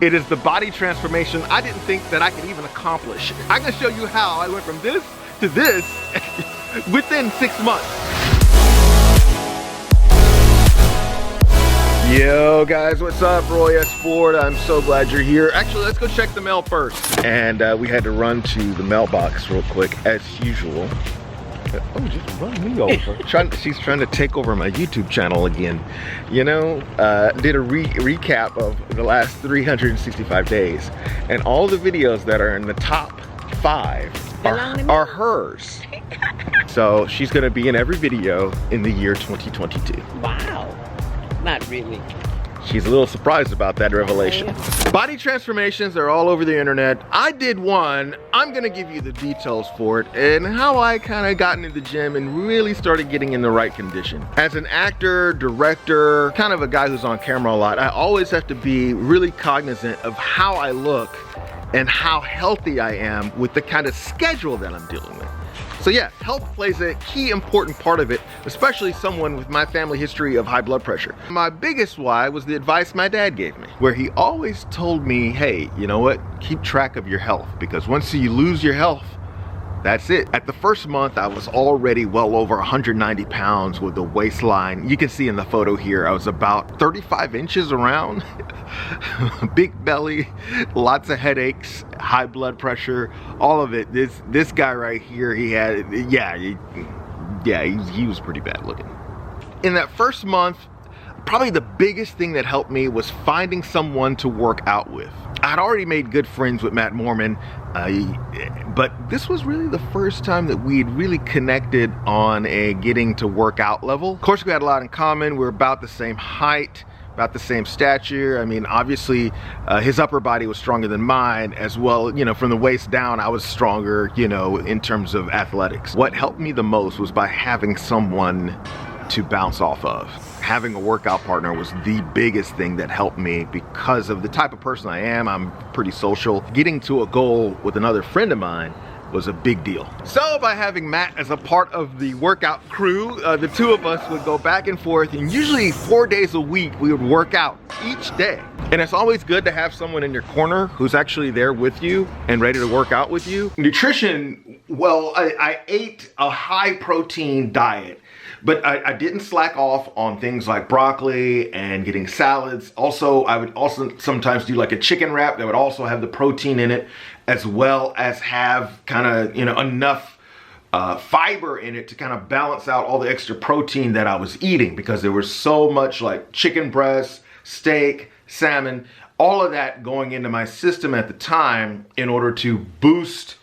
It is the body transformation I didn't think that I could even accomplish. I'm gonna show you how I went from this to this within 6 months. Yo guys, what's up? RoySFord. I'm so glad you're here. Actually, let's go check the mail first. And we had to run to the mailbox real quick, as usual. Oh, just run me over. She's trying to take over my YouTube channel again. You know, did a recap of the last 365 days. And all the videos that are in the top 5 are hers. So she's gonna be in every video in the year 2022. Wow. Not really. She's a little surprised about that revelation. Body transformations are all over the internet. I did one. I'm gonna give you the details for it and how I kind of got into the gym and really started getting in the right condition. As an actor, director, kind of a guy who's on camera a lot, I always have to be really cognizant of how I look and how healthy I am with the kind of schedule that I'm dealing with. So yeah, health plays a key important part of it, especially someone with my family history of high blood pressure. My biggest why was the advice my dad gave me, where he always told me, hey, you know what? Keep track of your health, because once you lose your health, that's it. At the first month, I was already well over 190 pounds with the waistline. You can see in the photo here, I was about 35 inches around. Big belly, lots of headaches, high blood pressure, all of it. This guy right here, he had, he was pretty bad looking. In that first month, probably the biggest thing that helped me was finding someone to work out with. I'd already made good friends with Matt Mormon, but this was really the first time that we'd really connected on a getting to work out level. Of course, we had a lot in common. We were about the same height, about the same stature. I mean, obviously, his upper body was stronger than mine as well. You know, from the waist down, I was stronger, you know, in terms of athletics. What helped me the most was by having someone to bounce off of. Having a workout partner was the biggest thing that helped me because of the type of person I am. I'm pretty social. Getting to a goal with another friend of mine was a big deal. So by having Matt as a part of the workout crew, the two of us would go back and forth, and usually 4 days a week we would work out each day. And it's always good to have someone in your corner who's actually there with you and ready to work out with you. Nutrition, well, I ate a high protein diet, but I didn't slack off on things like broccoli and getting salads. Also, I would also sometimes do like a chicken wrap that would also have the protein in it, as well as have kind of, you know, enough fiber in it to kind of balance out all the extra protein that I was eating, because there was so much like chicken breast, steak, salmon, all of that going into my system at the time in order to boost,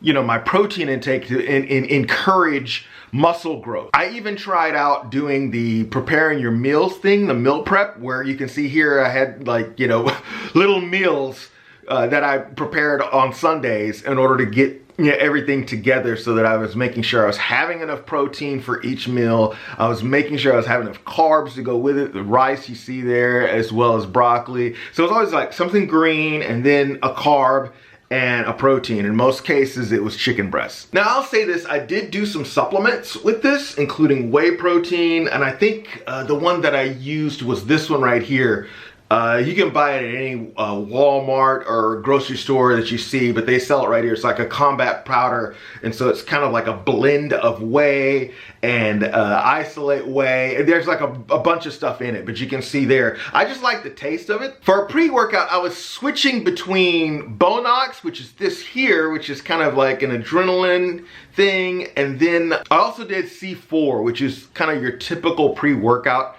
you know, my protein intake to encourage muscle growth. I even tried out doing the preparing your meals thing, the meal prep, where you can see here I had, like, you know, little meals that I prepared on Sundays in order to get, you know, everything together, so that I was making sure I was having enough protein for each meal. I was making sure I was having enough carbs to go with it, the rice you see there, as well as broccoli. So it's always like something green and then a carb and a protein. In most cases, it was chicken breast. Now, I'll say this, I did do some supplements with this, including whey protein, and I think the one that I used was this one right here. You can buy it at any Walmart or grocery store that you see, but they sell it right here. It's like a combat powder, and so it's kind of like a blend of whey and isolate whey. And there's like a bunch of stuff in it, but you can see there. I just like the taste of it. For a pre-workout, I was switching between Bonox, which is this here, which is kind of like an adrenaline thing, and then I also did C4, which is kind of your typical pre-workout.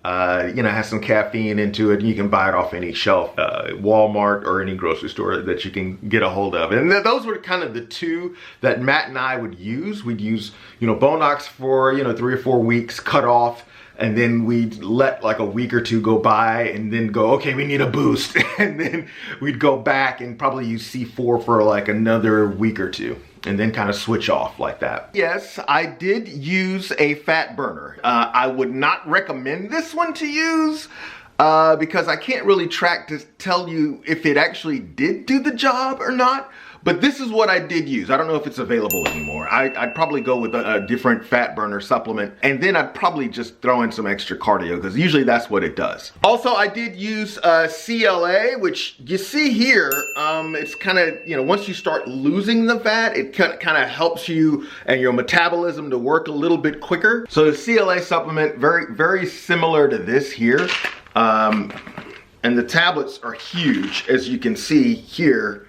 You know, has some caffeine into it, and you can buy it off any shelf, Walmart or any grocery store that you can get a hold of. And those were kind of the two that Matt and I would use. We'd use, you know, Bonox for, you know, 3 or 4 weeks, cut off, and then we'd let like a week or two go by and then go, okay, we need a boost. And then we'd go back and probably use C4 for like another week or two, and then kind of switch off like that. Yes, I did use a fat burner. I would not recommend this one to use because I can't really track to tell you if it actually did do the job or not. But this is what I did use. I don't know if it's available anymore. I'd probably go with a different fat burner supplement, and then I'd probably just throw in some extra cardio, because usually that's what it does. Also, I did use CLA, which you see here, it's kind of, you know, once you start losing the fat, it kind of helps you and your metabolism to work a little bit quicker. So the CLA supplement, very similar to this here. And the tablets are huge, as you can see here.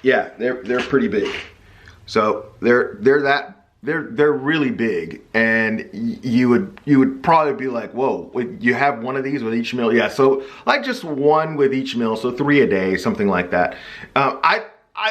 Yeah, they're pretty big. So they're really big, and you would probably be like, whoa, you have one of these with each meal? Yeah, so like just one with each meal, so 3 a day, something like that. I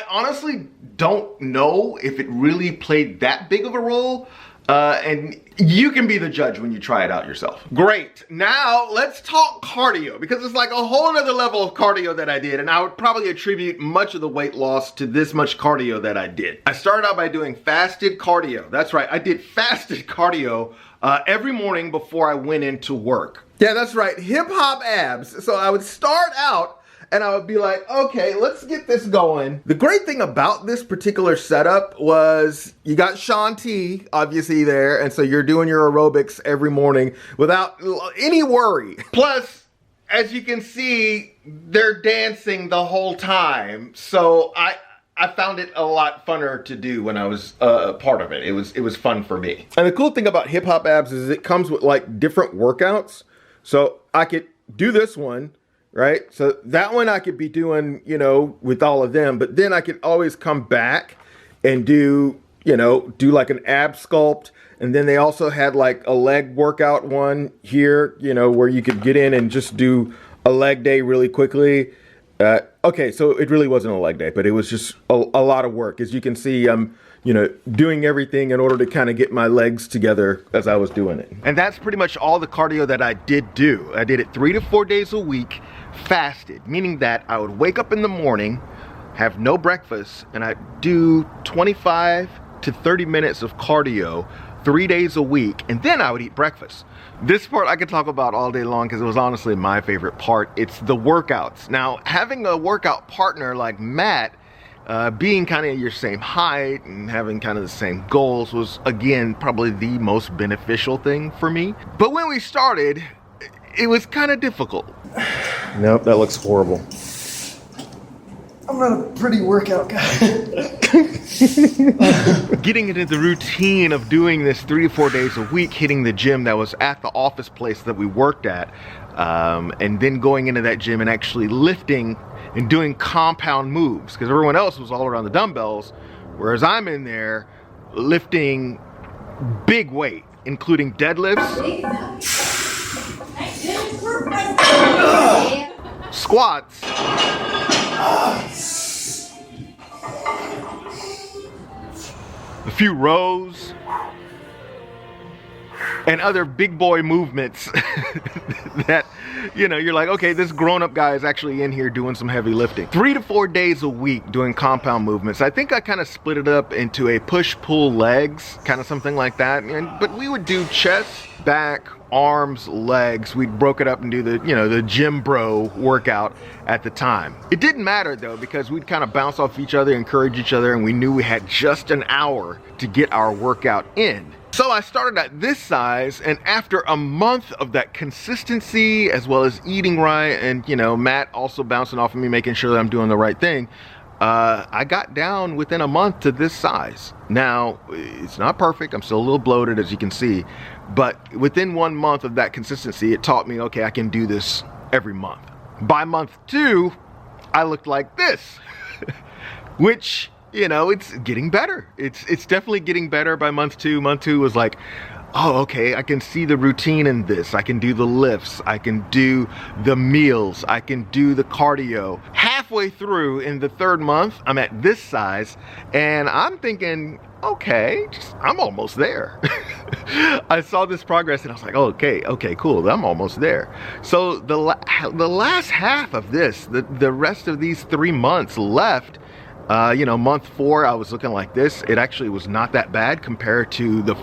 honestly don't know if it really played that big of a role. And you can be the judge when you try it out yourself. Great, now let's talk cardio, because it's like a whole nother level of cardio that I did, and I would probably attribute much of the weight loss to this much cardio that I did. I started out by doing fasted cardio. That's right, I did fasted cardio every morning before I went into work. Yeah, that's right, hip hop abs. So I would start out and I would be like, okay, let's get this going. The great thing about this particular setup was you got Sean T, obviously, there, and so you're doing your aerobics every morning without any worry. Plus, as you can see, they're dancing the whole time. So I found it a lot funner to do when I was a part of it. It was fun for me. And the cool thing about hip hop abs is it comes with like different workouts. So I could do this one, right? So that one I could be doing, you know, with all of them, but then I could always come back and do, you know, do like an ab sculpt. And then they also had like a leg workout one here, you know, where you could get in and just do a leg day really quickly. Okay, so it really wasn't a leg day, but it was just a lot of work. As you can see, you know, doing everything in order to kind of get my legs together as I was doing it. And that's pretty much all the cardio that I did do. I did it 3 to 4 days a week, fasted, meaning that I would wake up in the morning, have no breakfast, and I'd do 25 to 30 minutes of cardio 3 days a week, and then I would eat breakfast. This part I could talk about all day long because it was honestly my favorite part. It's the workouts. Now, having a workout partner like Matt, being kind of your same height and having kind of the same goals was, again, probably the most beneficial thing for me. But when we started, it was kind of difficult. Nope, that looks horrible. I'm not a pretty workout guy. Getting into the routine of doing this 3 to 4 days a week, hitting the gym that was at the office place that we worked at, and then going into that gym and actually lifting and doing compound moves, because everyone else was all around the dumbbells, whereas I'm in there lifting big weight, including deadlifts, squats, a few rows, and other big boy movements that, you know, you're like, okay, this grown-up guy is actually in here doing some heavy lifting. 3 to 4 days a week doing compound movements. I think I kind of split it up into a push-pull legs, kind of something like that. But we would do chest, back, arms, legs. We broke it up and do the, you know, the gym bro workout at the time. It didn't matter though, because we'd kind of bounce off each other, encourage each other, and we knew we had just an hour to get our workout in. So I started at this size, and after a month of that consistency, as well as eating right, and, you know, Matt also bouncing off of me, making sure that I'm doing the right thing, I got down within a month to this size. Now, it's not perfect. I'm still a little bloated, as you can see, but within 1 month of that consistency, it taught me, okay, I can do this every month. By month 2, I looked like this, which, you know, it's getting better. It's definitely getting better by month 2. Month 2 was like, oh, okay, I can see the routine in this. I can do the lifts. I can do the meals. I can do the cardio. Halfway through in the 3rd month, I'm at this size, and I'm thinking, okay, I'm almost there. I saw this progress and I was like, oh, okay, cool, I'm almost there. So the last half of this, the rest of these 3 months left, you know, month 4, I was looking like this. It actually was not that bad compared to the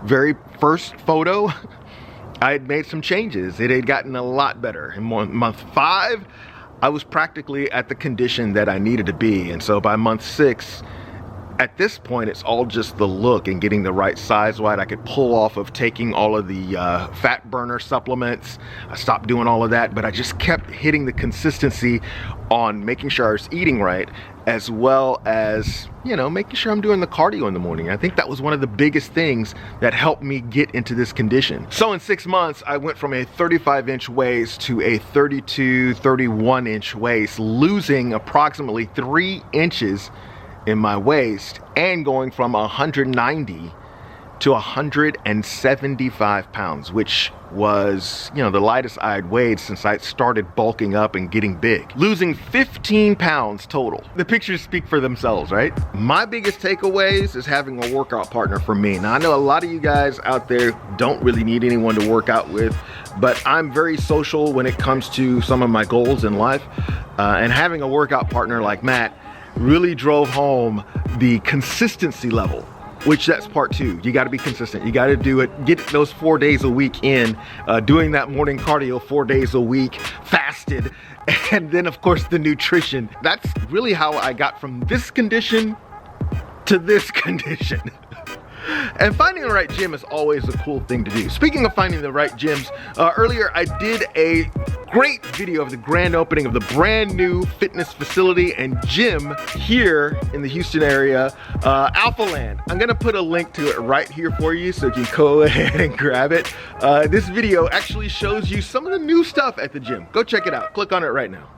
very first photo. I had made some changes. It had gotten a lot better. In month 5, I was practically at the condition that I needed to be. And so by month 6, at this point, it's all just the look and getting the right size right. I could pull off of taking all of the fat burner supplements. I stopped doing all of that, but I just kept hitting the consistency on making sure I was eating right, as well as, you know, making sure I'm doing the cardio in the morning. I think that was one of the biggest things that helped me get into this condition. So in 6 months, I went from a 35-inch waist to a 32, 31-inch waist, losing approximately 3 inches in my waist and going from 190 to 175 pounds, which was, you know, the lightest I had weighed since I started bulking up and getting big. Losing 15 pounds total. The pictures speak for themselves, right? My biggest takeaways is having a workout partner for me. Now, I know a lot of you guys out there don't really need anyone to work out with, but I'm very social when it comes to some of my goals in life. And having a workout partner like Matt really drove home the consistency level, which that's part 2. You got to be consistent. You got to do it, get those 4 days a week in, doing that morning cardio 4 days a week, fasted, and then of course the nutrition. That's really how I got from this condition to this condition. And finding the right gym is always a cool thing to do. Speaking of finding the right gyms, earlier I did a great video of the grand opening of the brand new fitness facility and gym here in the Houston area, Alpha Land. I'm gonna put a link to it right here for you so you can go ahead and grab it. This video actually shows you some of the new stuff at the gym. Go check it out. Click on it right now.